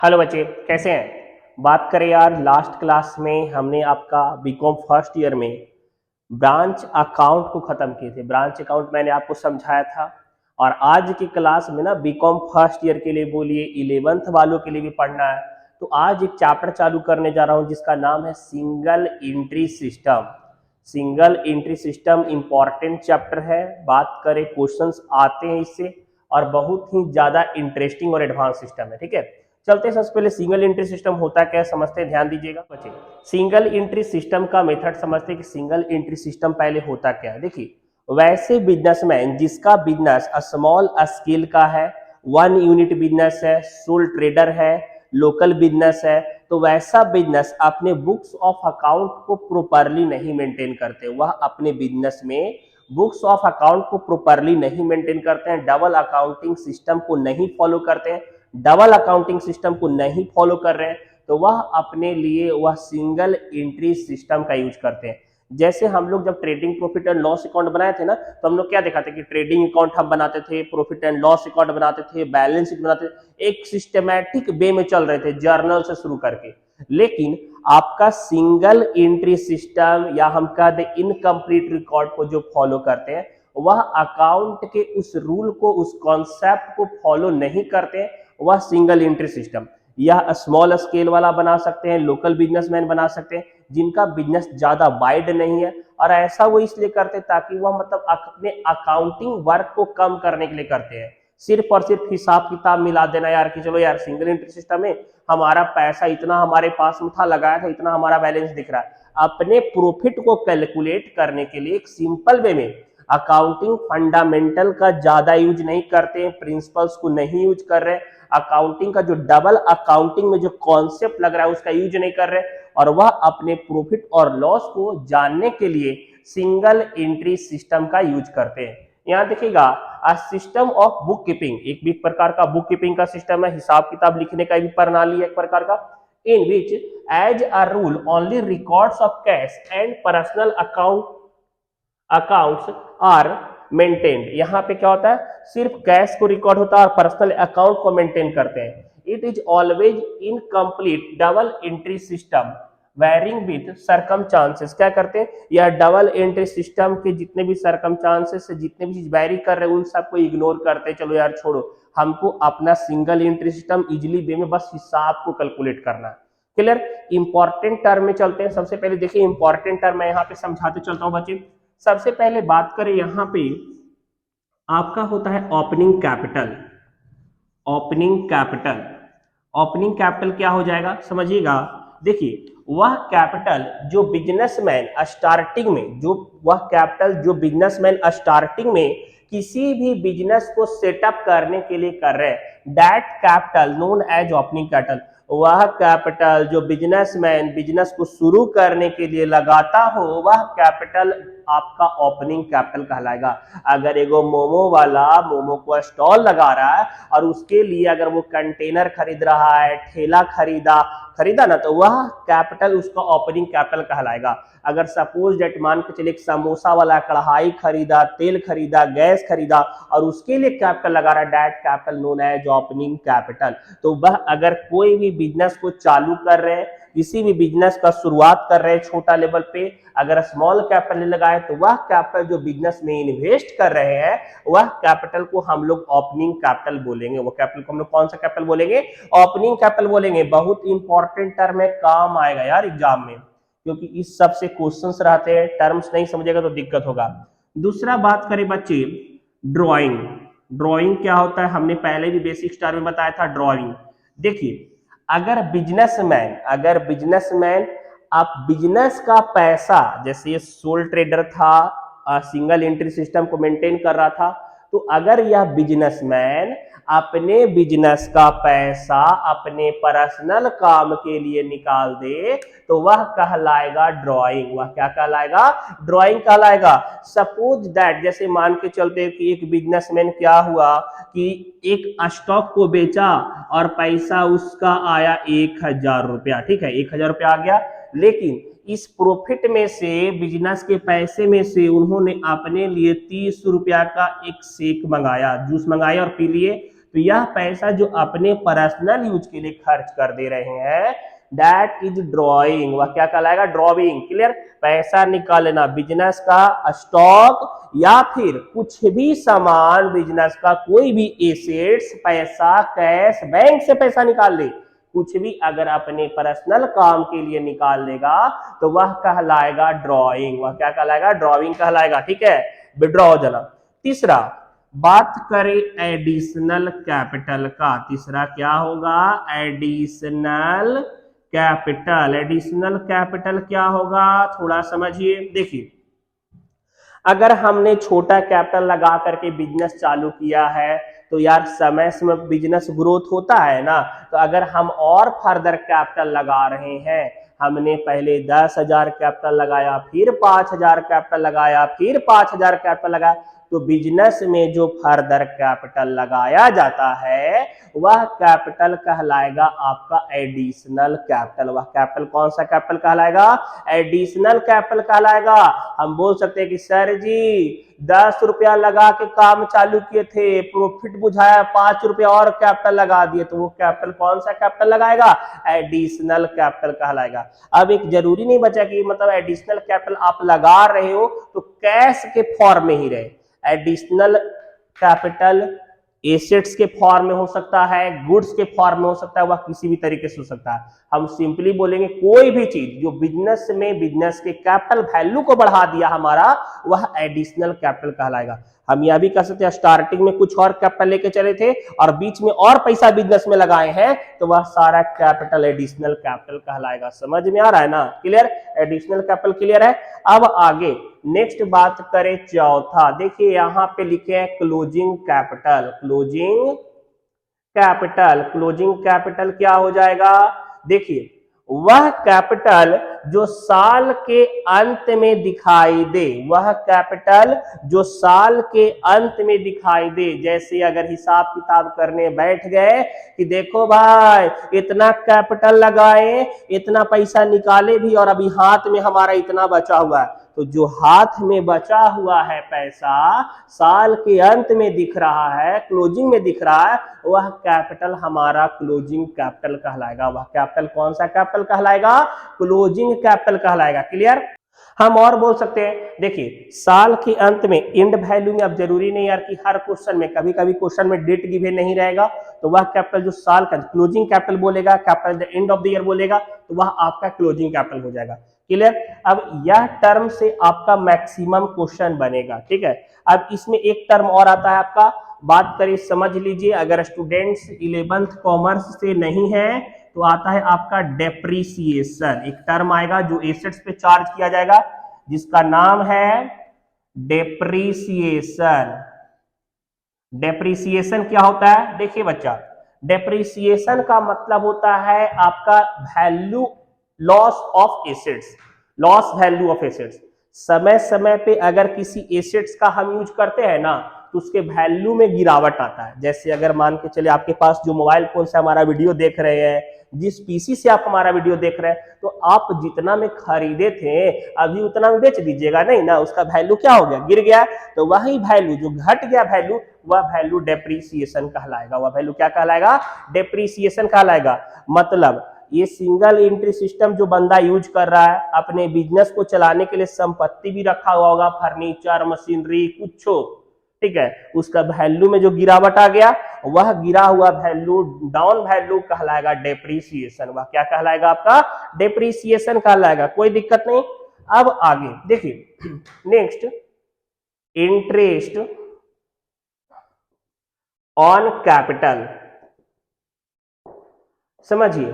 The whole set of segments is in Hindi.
हेलो बच्चे, कैसे हैं। बात करें यार, लास्ट क्लास में हमने आपका बीकॉम फर्स्ट ईयर में ब्रांच अकाउंट को खत्म किए थे। ब्रांच अकाउंट मैंने आपको समझाया था। और आज की क्लास में ना बीकॉम फर्स्ट ईयर के लिए बोलिए 11th वालों के लिए भी पढ़ना है। तो आज एक चैप्टर चालू करने जा रहा हूं जिसका नाम है single entry system. Single entry system important chapter है। बात करें क्वेश्चंस आते हैं इससे, और बहुत ही ज्यादा इंटरेस्टिंग और एडवांस सिस्टम है। ठीक है, चलते हैं। सबसे पहले सिंगल एंट्री सिस्टम होता क्या है समझते हैं, ध्यान दीजिएगा बच्चे। सिंगल एंट्री सिस्टम का मेथड समझते हैं कि सिंगल एंट्री सिस्टम पहले होता क्या है। देखिए, वैसे बिजनेसमैन जिसका बिजनेस स्मॉल स्केल का है, 1 यूनिट बिजनेस है, सोल ट्रेडर है, लोकल बिजनेस है, तो वैसा बिजनेस अपने बुक्स ऑफ अकाउंट को प्रॉपरली नहीं मेंटेन करते। वह अपने बिजनेस में बुक्स ऑफ अकाउंट को प्रॉपरली नहीं मेंटेन करते हैं, डबल अकाउंटिंग सिस्टम को नहीं फॉलो करते हैं। डबल अकाउंटिंग सिस्टम को नहीं फॉलो कर रहे हैं तो वह अपने लिए वह सिंगल एंट्री सिस्टम का यूज करते हैं। जैसे हम लोग जब trading profit and loss account बनाए थे ना, तो हम लोग क्या देखा था कि ट्रेडिंग अकाउंट हम बनाते थे, प्रॉफिट एंड लॉस अकाउंट बनाते थे, बैलेंस शीट बनाते थे, एक सिस्टमैटिक वे में चल रहे थे जर्नल से शुरू करके। लेकिन आपका सिंगल एंट्री सिस्टम या हम कह दें इनकम्प्लीट रिकॉर्ड को जो फॉलो करते हैं, वह अकाउंट के उस रूल को, उस कॉन्सेप्ट को फॉलो नहीं करते। वह सिंगल एंट्री सिस्टम यह स्मॉल स्केल वाला बना सकते हैं, लोकल बिजनेसमैन बना सकते हैं जिनका बिजनेस ज्यादा वाइड नहीं है। और ऐसा वो इसलिए करते हैं ताकि वह मतलब अपने अकाउंटिंग वर्क को कम करने के लिए करते हैं। सिर्फ और सिर्फ हिसाब किताब मिला देना यार कि चलो यार सिंगल एंट्री सिस्टम में हमारा पैसा इतना हमारे पास में था, लगाया था, इतना हमारा बैलेंस दिख रहा है। अपने प्रॉफिट को कैलकुलेट करने के लिए एक सिंपल वे में अकाउंटिंग फंडामेंटल का ज्यादा यूज नहीं करते हैं, प्रिंसिपल्स को नहीं यूज कर रहे, अकाउंटिंग का जो डबल अकाउंटिंग में जो कॉन्सेप्ट लग रहा है उसका यूज नहीं कर रहे, और वह अपने प्रॉफिट और लॉस को जानने के लिए सिंगल एंट्री सिस्टम का यूज करते हैं। यहां देखिएगा, a system of book keeping एक भी प्रकार का बुक कीपिंग का सिस्टम है, हिसाब किताब लिखने का भी प्रणाली है एक प्रकार का, in which as a rule only records of cash and personal accounts are maintained. यहाँ पे क्या होता है, सिर्फ कैश को रिकॉर्ड होता है और पर्सनल अकाउंट को मेंटेन करते हैं। It is always incomplete double entry system varying with circumstances. क्या करते हैं, यह डबल एंट्री सिस्टम के जितने भी सरकमचांसेस है, जितने भी चीज वेरी कर रहे हैं उन सबको इग्नोर करते हैं। चलो यार छोड़ो, हमको अपना single entry system easily way में बस हिसाब को कैलकुलेट करना है। क्लियर। इंपॉर्टेंट टर्म में चलते हैं। सबसे पहले देखिए इंपॉर्टेंट टर्म मैं यहाँ पे समझाते चलता हूँ बच्चे। सबसे पहले बात करें यहाँ पे आपका होता है opening capital. Opening capital, opening capital क्या हो जाएगा समझिएगा। देखिए, वह कैपिटल जो बिजनेसमैन स्टार्टिंग में, जो वह कैपिटल जो बिजनेसमैन स्टार्टिंग में किसी भी बिजनेस को सेटअप करने के लिए कर रहे हैं, that capital known as opening capital. वह कैपिटल जो बिजनेसमैन बिजनेस को शुरू करने के लिए लगाता हो, वह कैपिटल आपका ओपनिंग कैपिटल कहलाएगा। अगर एगो मोमो वाला मोमो को स्टॉल लगा रहा है और उसके लिए अगर वो कंटेनर खरीद रहा है, ठेला खरीदा ना, तो वह कैपिटल उसका ओपनिंग कैपिटल कहलाएगा। अगर सपोज डेट मान के चलिए समोसा वाला कढ़ाई खरीदा, तेल खरीदा, गैस खरीदा और उसके लिए कैपिटल लगा रहा है, that capital known as opening capital. तो वह अगर कोई भी बिजनेस को चालू कर रहे हैं, किसी भी बिजनेस का शुरुआत कर रहे हैं छोटा लेवल पे, अगर स्मॉल कैपिटल लगाए तो वह कैपिटल जो बिजनेस में इन्वेस्ट कर रहे हैं, वह कैपिटल को हम लोग ओपनिंग कैपिटल बोलेंगे। वो कैपिटल को हम लोग कौन सा कैपिटल बोलेंगे, ओपनिंग कैपिटल बोलेंगे। बहुत इंपॉर्टेंट टर्म है, काम आएगा यार एग्जाम में, क्योंकि इस सब से क्वेश्चंस रहते हैं। टर्म्स नहीं समझेगा तो दिक्कत होगा। दूसरा बात करें बच्चे, ड्राइंग। ड्राइंग क्या होता है, हमने पहले भी बेसिक स्टार में बताया था ड्राइंग। देखिए, अगर बिजनेसमैन आप बिजनेस का पैसा, जैसे ये सोल ट्रेडर था, सिंगल एंट्री सिस्टम को मेंटेन कर रहा था, तो अगर यह बिजनेसमैन अपने बिजनेस का पैसा अपने पर्सनल काम के लिए निकाल दे तो वह कहलाएगा ड्राइंग। वह क्या कहलाएगा, ड्राइंग कहलाएगा। सपोज दैट, जैसे मान के चलते कि एक बिजनेसमैन क्या हुआ कि एक स्टॉक को बेचा और पैसा उसका आया 1,000 रुपया। ठीक है, 1,000 रुपया आ गया, लेकिन इस प्रॉफिट में से, बिजनेस के पैसे में से उन्होंने अपने लिए 30 रुपया का एक शेक मंगाया, जूस मंगाया और पी लिए। तो यह पैसा जो अपने पर्सनल यूज के लिए खर्च कर दे रहे हैं, दैट इज ड्रॉइंग, वह क्या कहलाएगा? ड्रॉइंग। क्लियर? पैसा निकालना, बिजनेस का स्टॉक या फिर कुछ भी सामान, बिजनेस का कोई भी एसेट्स, पैसा, कैश, बैंक से पैसा निकाल ले, कुछ भी अगर अपने पर्सनल काम के लिए निकाल लेगा तो वह कहलाएगा ड्रॉइंग। वह क्या कहलाएगा? ड्रॉइंग कहलाएगा। ठीक है, विड्रॉ हो जाना। तीसरा, बात करें एडिशनल कैपिटल का, तीसरा क्या होगा? Additional capital. एडिशनल कैपिटल क्या होगा? थोड़ा समझिए। देखिए, अगर हमने छोटा कैपिटल लगा करके बिजनेस चालू किया है तो यार समय समय बिजनेस ग्रोथ होता है ना, तो अगर हम और फर्दर कैपिटल लगा रहे हैं, हमने पहले 10,000 कैपिटल लगाया, फिर 5,000 कैपिटल लगाया, फिर 5,000 कैपिटल लगाया, तो बिजनेस में जो फर्दर कैपिटल लगाया जाता है वह कैपिटल कहलाएगा आपका एडिशनल कैपिटल। वह कैपिटल कौन सा कैपिटल कहलाएगा? एडिशनल कैपिटल कहलाएगा। हम बोल सकते हैं कि सर जी 10 रुपया लगा के काम चालू किए थे, प्रॉफिट बुझाया, 5 रुपया और कैपिटल लगा दिए, तो वो कैपिटल कौन सा कैपिटल लगाएगा? एडिशनल कैपिटल कहलाएगा। अब एक जरूरी नहीं बचा कि मतलब एडिशनल कैपिटल आप लगा रहे हो तो कैश के फॉर्म में ही रहे। एडिशनल कैपिटल एसेट्स के फॉर्म में हो सकता है, गुड्स के फॉर्म में हो सकता है, वह किसी भी तरीके से हो सकता है। हम सिंपली बोलेंगे कोई भी चीज जो बिजनेस में बिजनेस के कैपिटल वैल्यू को बढ़ा दिया हमारा, वह एडिशनल कैपिटल कहलाएगा। हम यह भी कह सकते हैं स्टार्टिंग में कुछ और कैपिटल लेके चले थे और बीच में और पैसा बिजनेस में लगाए हैं, तो वह सारा कैपिटल एडिशनल कैपिटल कहलाएगा। समझ में आ रहा है ना? क्लियर? एडिशनल कैपिटल क्लियर है। अब आगे नेक्स्ट बात करें चौथा। देखिए यहां पे लिखे हैं closing capital. Closing capital, closing capital क्या हो जाएगा? देखिए, वह कैपिटल जो साल के अंत में दिखाई दे, वह कैपिटल जो साल के अंत में दिखाई दे। जैसे अगर हिसाब किताब करने बैठ गए कि देखो भाई इतना कैपिटल लगाए, इतना पैसा निकाले भी और अभी हाथ में हमारा इतना बचा हुआ है, तो जो हाथ में बचा हुआ है पैसा साल के अंत में दिख रहा है, क्लोजिंग में दिख रहा है, वह कैपिटल हमारा क्लोजिंग कैपिटल कहलाएगा। वह कैपिटल कौन सा कैपिटल कहलाएगा? क्लोजिंग कैपिटल कहलाएगा। क्लियर? हम और बोल सकते हैं, देखिए साल के अंत में एंड वैल्यू में, अब जरूरी नहीं यार कि हर क्वेश्चन में, कभी कभी क्वेश्चन में डेट गिवन नहीं रहेगा, तो वह कैपिटल जो साल का क्लोजिंग कैपिटल बोलेगा, capital the end of the year बोलेगा, तो वह आपका क्लोजिंग कैपिटल हो जाएगा। क्लियर? अब यह टर्म से आपका मैक्सिमम क्वेश्चन बनेगा। ठीक है, अब इसमें एक टर्म और आता है आपका, बात करें समझ लीजिए, अगर स्टूडेंट्स 11th कॉमर्स से नहीं है तो आता है आपका डेप्रीसिएशन। एक टर्म आएगा जो एसेट्स पे चार्ज किया जाएगा जिसका नाम है डेप्रीसिएशन। डेप्रीसिएशन क्या होता है? देखिए बच्चा, डेप्रीसिएशन का मतलब होता है आपका value loss of assets, loss value of assets. समय समय पे अगर किसी एसेट्स का हम यूज करते हैं ना तो उसके वैल्यू में गिरावट आता है। जैसे अगर मान के चले आपके पास जो मोबाइल फोन से हमारा वीडियो देख रहे हैं, जिस पीसी से आप हमारा वीडियो देख रहे हैं, तो आप जितना में खरीदे थे अभी उतना में बेच दीजिएगा नहीं ना, उसका वैल्यू क्या हो गया? गिर गया। तो वही वैल्यू जो घट गया वैल्यू, वह वैल्यू डेप्रीसिएशन कहलाएगा। वह वैल्यू क्या कहलाएगा? डेप्रीसिएशन कहलाएगा। मतलब ये सिंगल एंट्री सिस्टम जो बंदा यूज कर रहा है, अपने बिजनेस को चलाने के लिए संपत्ति भी रखा हुआ होगा, फर्नीचर, मशीनरी, कुछ हो, ठीक है, उसका वैल्यू में जो गिरावट आ गया, वह गिरा हुआ वैल्यू, डाउन वैल्यू कहलाएगा डेप्रीसिएशन। वह क्या कहलाएगा? आपका डेप्रीसिएशन कहलाएगा। कोई दिक्कत नहीं। अब आगे देखिए नेक्स्ट, इंटरेस्ट ऑन कैपिटल। समझिए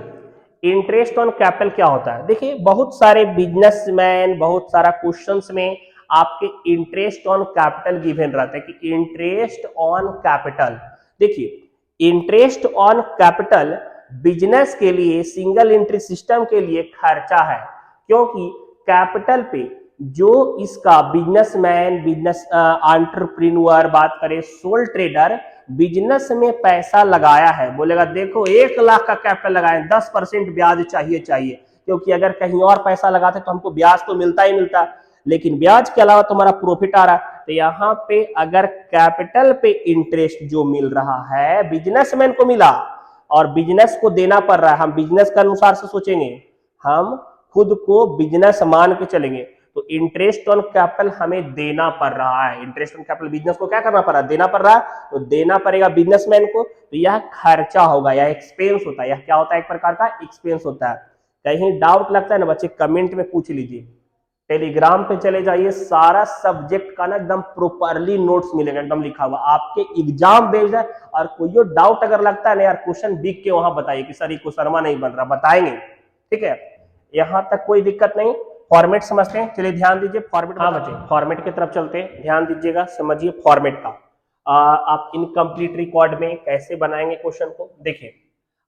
इंटरेस्ट ऑन कैपिटल क्या होता है? देखिए बहुत सारे बिजनेसमैन, बहुत सारा क्वेश्चंस में आपके इंटरेस्ट ऑन कैपिटल गिवन रहता है कि इंटरेस्ट ऑन कैपिटल। देखिए इंटरेस्ट ऑन कैपिटल बिजनेस के लिए, सिंगल एंट्री सिस्टम के लिए खर्चा है, क्योंकि कैपिटल पे जो इसका बिजनेसमैन, बिजनेस एंटरप्रेन्योर, बात करें सोल ट्रेडर, बिजनेस में पैसा लगाया है, बोलेगा देखो 1 लाख का कैपिटल लगाए, 10% ब्याज चाहिए, क्योंकि अगर कहीं और पैसा लगाते तो हमको ब्याज तो मिलता ही मिलता, लेकिन ब्याज के अलावा तुम्हारा प्रॉफिट आ रहा है, तो यहाँ पे अगर कैपिटल पे इंटरेस्ट जो मिल रहा है बिजनेसमैन को मिला और बिजनेस को देना पड़ रहा है, हम बिजनेस के अनुसार से सोचेंगे, हम खुद को बिजनेस मान के चलेंगे, तो इंटरेस्ट ऑन कैपिटल हमें देना पड़ रहा है। इंटरेस्ट ऑन कैपिटल बिजनेस को क्या करना पड़ रहा है, देना पड़ रहा है, तो देना पड़ेगा बिजनेसमैन को, तो यह खर्चा होगा, यह एक्सपेंस होता है। यह क्या होता है, एक प्रकार का एक्सपेंस होता है। कहीं डाउट लगता है ना बच्चे, कमेंट में पूछ लीजिए, टेलीग्राम पे चले जाइए, सारा सब्जेक्ट का ना एकदम प्रॉपरली नोट्स मिलेगा, एकदम लिखा हुआ, आपके एग्जाम बेस्ड है। और कोई डाउट अगर लगता है ना यार, क्वेश्चन लिख के वहां बताइए कि सर ये क्वेश्चन नहीं बन रहा, बताएंगे, ठीक है, यहां तक कोई दिक्कत नहीं। फॉर्मेट समझते हैं, चलिए ध्यान दीजिए फॉर्मेट। हाँ बच्चे, फॉर्मेट की तरफ चलते हैं, ध्यान दीजिएगा, समझिए फॉर्मेट का। आप इनकम्प्लीट रिकॉर्ड में कैसे बनाएंगे क्वेश्चन को, देखिए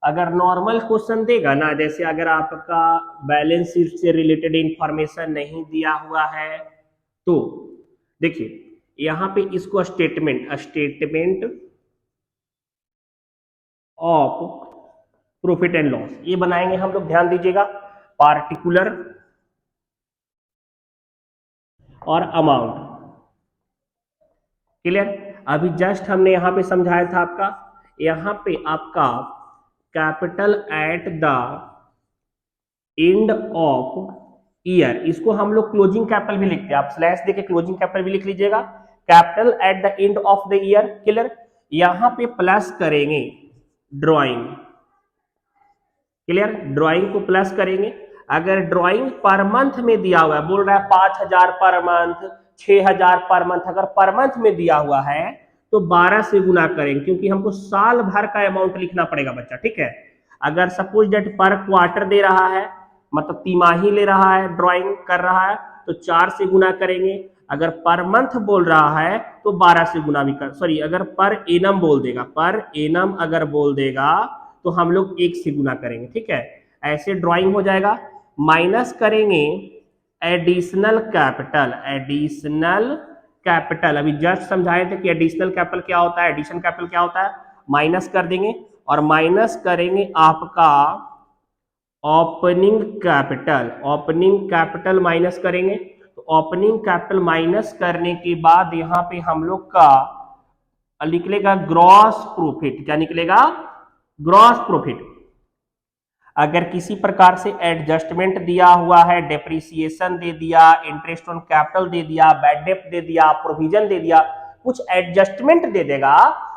अगर नॉर्मल क्वेश्चन देगा ना, जैसे अगर आपका बैलेंस शीट से रिलेटेड इंफॉर्मेशन नहीं दिया हुआ है, तो देखिए यहां पे इसको statement of profit and loss ये बनाएंगे हम लोग, ध्यान दीजिएगा, पार्टिकुलर और अमाउंट, क्लियर। अभी जस्ट हमने यहां पे समझाया था आपका, यहां पे आपका capital at the end of year, इसको हम लोग क्लोजिंग कैपिटल भी लिखते हैं, आप स्लैश देके क्लोजिंग कैपिटल भी लिख लीजिएगा, capital at the end of the year, clear. यहां पे प्लस करेंगे ड्राइंग, क्लियर, ड्राइंग को प्लस करेंगे। अगर ड्राइंग पर मंथ में दिया हुआ है, बोल रहा है 5,000 पर मंथ, 6,000 पर मंथ, अगर पर मंथ में दिया हुआ है तो 12 से गुना करेंगे, क्योंकि हमको साल भर का अमाउंट लिखना पड़ेगा बच्चा, ठीक है। अगर सपोज डेट पर क्वार्टर दे रहा है, मतलब तिमाही ले रहा है, ड्राइंग कर रहा है, तो 4 से गुना करेंगे। अगर पर मंथ बोल रहा है तो 12 से गुना भी कर, सॉरी अगर पर एनम बोल देगा, पर एनम अगर बोल देगा तो हम लोग 1 से गुना करेंगे, ठीक है। ऐसे ड्राइंग हो जाएगा। माइनस करेंगे एडिशनल कैपिटल, एडिशनल कैपिटल अभी जस्ट समझाए थे कि एडिशनल कैपिटल क्या होता है, एडिशन कैपिटल क्या होता है, माइनस कर देंगे। और माइनस करेंगे आपका opening capital, opening capital minus करेंगे। तो ओपनिंग कैपिटल माइनस करने के बाद यहां पे हम लोग का निकलेगा ग्रॉस प्रॉफिट, क्या निकलेगा, ग्रॉस प्रॉफिट। अगर किसी प्रकार से एडजस्टमेंट दिया हुआ है, डेप्रिसिएशन दे दिया, इंटरेस्ट ऑन कैपिटल दे दिया, बैड डेट दे दिया, प्रोविजन दे दिया, कुछ एडजस्टमेंट दे देगा,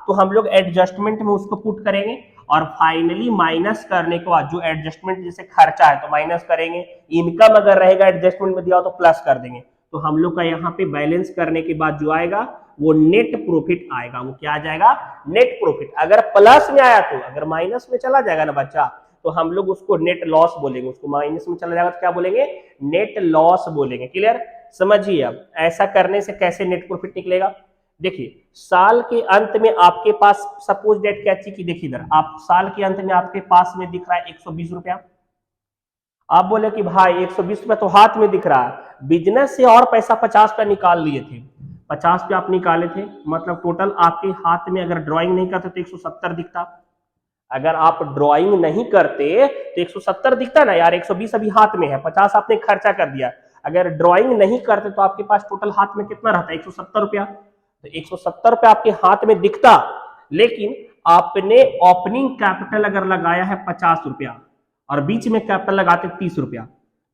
तो हम लोग एडजस्टमेंट में उसको पुट करेंगे। और फाइनली माइनस करने के बाद जो एडजस्टमेंट जैसे खर्चा है तो माइनस करेंगे, इनकम अगर रहेगा एडजस्टमेंट में दिया हो तो प्लस कर देंगे। तो हम लोग का यहाँ पे बैलेंस करने के बाद जो आएगा वो नेट प्रॉफिट आएगा। वो क्या आ जाएगा, नेट प्रॉफिट। अगर प्लस में आया तो, अगर माइनस में चला जाएगा ना बच्चा तो हम लोग उसको नेट लॉस बोलेंगे, उसको माइनस में चला जाएगा तो क्या बोलेंगे, नेट लॉस बोलेंगे, क्लियर। समझिए अब ऐसा करने से कैसे नेट प्रॉफिट निकलेगा। देखिए साल के अंत में आपके पास सपोज डेट क्या चीज की, देखिए इधर आप साल के अंत में आपके पास में दिख रहा है 120 रुपया। आप बोले कि भाई 120 रुपया तो हाथ में दिख रहा है, बिजनेस से और पैसा 50 रुपया निकाल लिए थे, 50 रुपया आप निकाले थे, मतलब टोटल आपके हाथ में अगर ड्राइंग नहीं करते तो 170 दिखता। अगर आप ड्राइंग नहीं करते तो 170 दिखता ना यार, 120 अभी हाथ में है, 50 आपने खर्चा कर दिया। अगर ड्राइंग नहीं करते तो आपके पास टोटल हाथ में कितना रहता है, 170 रुपया। तो 170 रुपया आपके हाथ में दिखता, लेकिन आपने ओपनिंग कैपिटल अगर लगाया है 50 रुपया और बीच में कैपिटल लगाते 30 रुपया,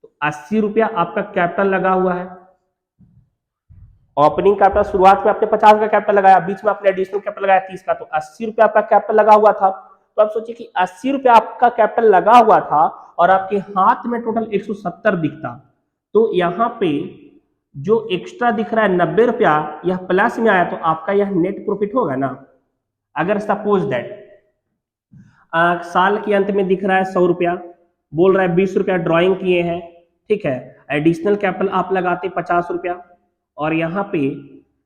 तो 80 रुपया आपका कैपिटल लगा हुआ है। ओपनिंग कैपिटल शुरुआत में आपने 50 का कैपिटल लगाया, बीच में आपने एडिशनल कैपिटल लगाया 30 का, तो 80 रुपया आपका कैपिटल लगा हुआ था। तो आप सोचिए कि 80 रुपया आपका कैपिटल लगा हुआ था और आपके हाथ में टोटल 170 दिखता, तो यहाँ पे जो एक्स्ट्रा दिख रहा है 90 रुपया, यह प्लस में आया तो आपका यह नेट प्रॉफिट होगा ना। अगर सपोज दैट साल के अंत में दिख रहा है 100 रुपया, बोल रहा है 20 रुपया ड्राइंग किए हैं, ठीक है, एडिशनल कैपिटल आप लगाते 50 रुपया और यहाँ पे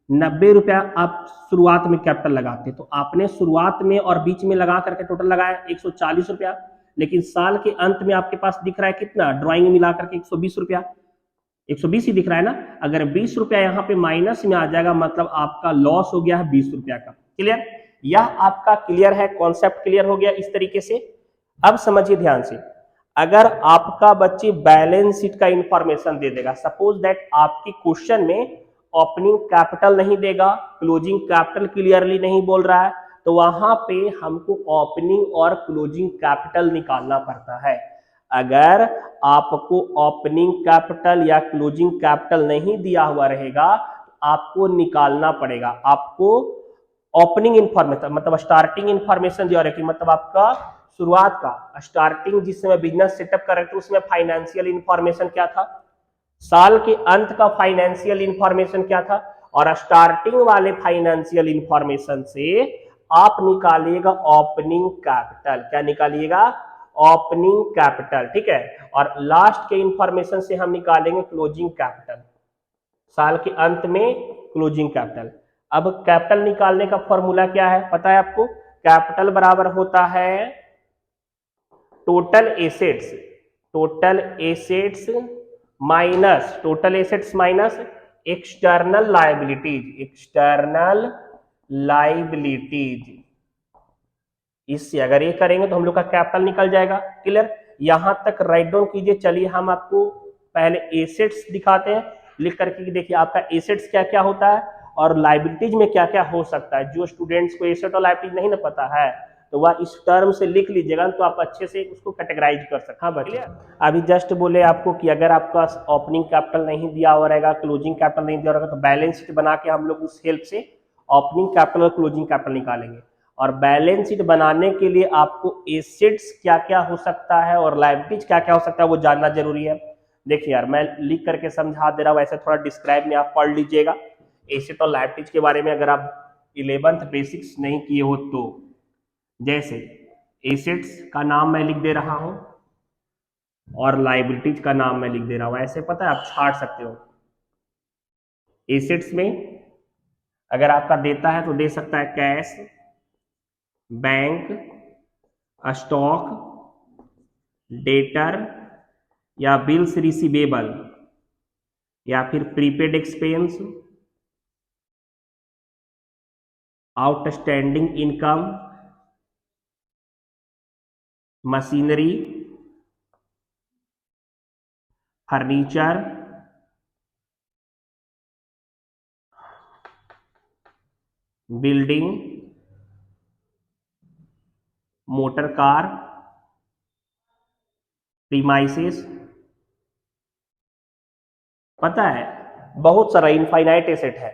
90 रुपया आप शुरुआत में कैपिटल लगाते, तो आपने शुरुआत में और बीच में लगा करके टोटल लगाया 140 रुपया, लेकिन साल के अंत में आपके पास दिख रहा है कितना, ड्राइंग मिला करके 120 रुपया, 120 ही दिख रहा है ना। अगर 20 रुपया यहाँ पे माइनस में आ जाएगा, मतलब आपका लॉस हो गया है 20 रुपया का, क्लियर। यह आपका क्लियर है, कॉन्सेप्ट क्लियर हो गया इस तरीके से। अब समझिए ध्यान से, अगर आपका बच्चे बैलेंस शीट का इंफॉर्मेशन दे देगा, सपोज दैट आपके क्वेश्चन में ओपनिंग कैपिटल नहीं देगा, क्लोजिंग कैपिटल क्लियरली नहीं बोल रहा है, तो वहां पे हमको ओपनिंग और क्लोजिंग कैपिटल निकालना पड़ता है। अगर आपको ओपनिंग कैपिटल या क्लोजिंग कैपिटल नहीं दिया हुआ रहेगा तो आपको निकालना पड़ेगा। आपको ओपनिंग इंफॉर्मेशन मतलब स्टार्टिंग इंफॉर्मेशन दिया रहेगी, मतलब आपका शुरुआत का स्टार्टिंग जिस समय बिजनेस सेटअप कर रहे थे उसमें फाइनेंशियल इंफॉर्मेशन क्या था, साल के अंत का फाइनेंशियल इंफॉर्मेशन क्या था, और स्टार्टिंग वाले फाइनेंशियल इंफॉर्मेशन से आप निकालिएगा ओपनिंग कैपिटल। क्या निकालिएगा? ओपनिंग कैपिटल, ठीक है। और लास्ट के इंफॉर्मेशन से हम निकालेंगे क्लोजिंग कैपिटल, साल के अंत में क्लोजिंग कैपिटल। अब कैपिटल निकालने का फॉर्मूला क्या है पता है आपको? कैपिटल बराबर होता है total assets, total assets minus external liabilities, external liabilities. इससे अगर ये करेंगे तो हम लोग का कैपिटल निकल जाएगा। क्लियर? यहां तक राइट डाउन कीजिए। चलिए हम आपको पहले एसेट्स दिखाते हैं लिख करके, देखिए आपका एसेट्स क्या क्या होता है और लायबिलिटीज में क्या क्या हो सकता है। जो स्टूडेंट्स को एसेट और लायबिलिटीज नहीं ना पता है तो वह इस टर्म से लिख लीजिएगा तो आप अच्छे से उसको कैटेगराइज कर सकते हैं। हाँ बच्चे, अभी जस्ट बोले आपको कि अगर आपका ओपनिंग कैपिटल नहीं दिया हुआ रहेगा, क्लोजिंग कैपिटल नहीं दिया रहेगा, तो बैलेंस शीट बना के हम लोग उस हेल्प से ओपनिंग कैपिटल और क्लोजिंग कैपिटल निकालेंगे। और बैलेंस शीट बनाने के लिए आपको एसेट्स क्या क्या हो सकता है और लायबिलिटीज क्या क्या हो सकता है वो जानना जरूरी है। देखिए यार, मैं लिख करके समझा दे रहा हूँ, ऐसे थोड़ा डिस्क्राइब में आप पढ़ लीजिएगा एसेट और लायबिलिटीज के बारे में। अगर आप 11th बेसिक्स नहीं किए हो तो जैसे एसेट्स का नाम मैं लिख दे रहा हूं और लायबिलिटीज का नाम मैं लिख दे रहा हूं, ऐसे पता है आप छाट सकते हो। एसेट्स में अगर आपका देता है तो दे सकता है कैश, बैंक, स्टॉक, डेटर या बिल्स रिसीवेबल या फिर prepaid expense, outstanding income, machinery, furniture, building, motor car, premises. पता है बहुत सारा इनफाइनाइट एसेट है,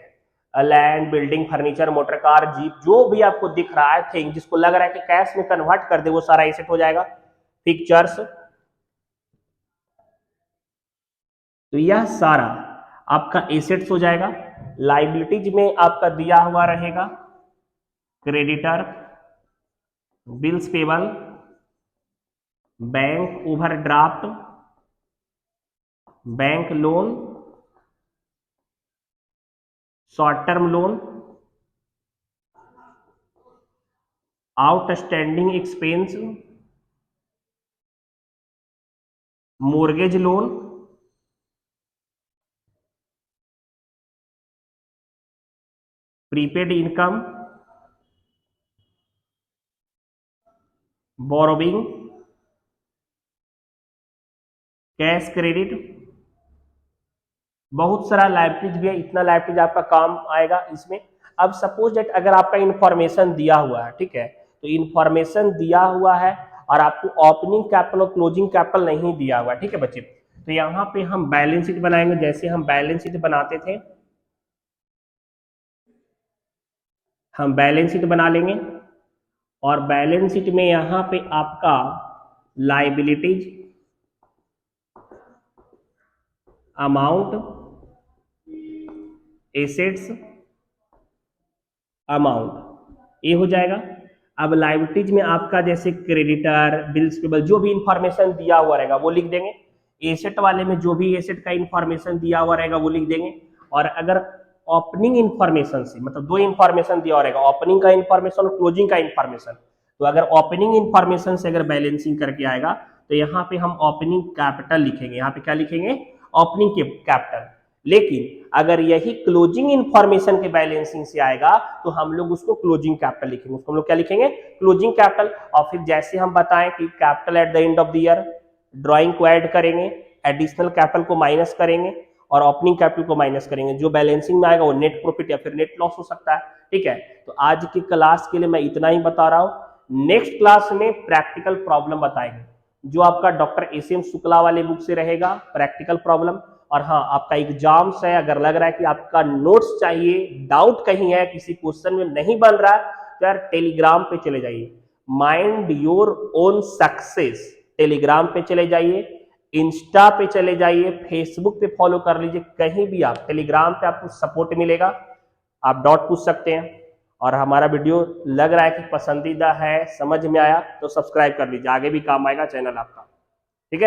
land, building, furniture, motor car, jeep, जो भी आपको दिख रहा है थिंग जिसको लग रहा है कि कैश में कन्वर्ट कर दे वो सारा एसेट हो जाएगा। पिक्चर्स, तो यह सारा आपका एसेट्स हो जाएगा। लाइबिलिटीज में आपका दिया हुआ रहेगा creditor, bills payable, bank overdraft, bank loan, short term loan, outstanding expense, mortgage loan, prepaid income, borrowing, cash credit. बहुत सारा लाइबिलिटीज भी है, इतना लाइबिलिटीज आपका काम आएगा इसमें। अब सपोज दैट अगर आपका इंफॉर्मेशन दिया हुआ है, ठीक है, तो इंफॉर्मेशन दिया हुआ है और आपको ओपनिंग कैपिटल और क्लोजिंग कैपिटल नहीं दिया हुआ है, ठीक है बच्चे, तो यहाँ पे हम बैलेंस शीट बनाएंगे। जैसे हम बैलेंस शीट बनाते थे, हम बैलेंस शीट बना लेंगे और बैलेंस शीट में यहाँ पे आपका लाइबिलिटीज, अमाउंट, एसेट्स, अमाउंट, ये हो जाएगा। अब लाइबिलिटीज में आपका जैसे क्रेडिटर, बिल्स पेबल, जो भी इंफॉर्मेशन दिया हुआ रहेगा वो लिख देंगे। एसेट वाले में जो भी एसेट का इंफॉर्मेशन दिया हुआ रहेगा वो लिख देंगे। और अगर ओपनिंग इंफॉर्मेशन से, मतलब दो इंफॉर्मेशन दिया हुआ रहेगा, ओपनिंग का इंफॉर्मेशन और क्लोजिंग का इंफॉर्मेशन, तो अगर ओपनिंग इंफॉर्मेशन से अगर बैलेंसिंग करके आएगा तो यहाँ पे हम ओपनिंग कैपिटल लिखेंगे। यहाँ पे क्या लिखेंगे? Opening capital. लेकिन अगर यही क्लोजिंग इंफॉर्मेशन के बैलेंसिंग से आएगा तो हम लोग उसको क्लोजिंग कैपिटल लिखेंगे। उसको हम लोग क्या लिखेंगे? Closing capital. और फिर जैसे हम बताएं कि capital at the end of the year, drawing को ऐड करेंगे, एडिशनल कैपिटल को माइनस करेंगे और ओपनिंग कैपिटल को माइनस करेंगे, जो बैलेंसिंग में आएगा वो नेट प्रॉफिट या फिर नेट लॉस हो सकता है। ठीक है, तो आज की क्लास के लिए मैं इतना ही बता रहा हूं। नेक्स्ट क्लास में प्रैक्टिकल प्रॉब्लम बताएंगे, जो आपका डॉक्टर एसीएम शुक्ला वाले बुक से रहेगा प्रैक्टिकल प्रॉब्लम। और हाँ, आपका एग्जाम्स है, अगर लग रहा है कि आपका नोट्स चाहिए, डाउट कहीं है, किसी क्वेश्चन में नहीं बन रहा है, तो यार टेलीग्राम पे चले जाइए, mind your own success Telegram पे चले जाइए, इंस्टा पे चले जाइए, फेसबुक पे फॉलो कर लीजिए, कहीं भी आप टेलीग्राम पे आपको सपोर्ट मिलेगा, आप डाउट पूछ सकते हैं। और हमारा वीडियो लग रहा है कि पसंदीदा है, समझ में आया, तो सब्सक्राइब कर लीजिए, आगे भी काम आएगा चैनल आपका।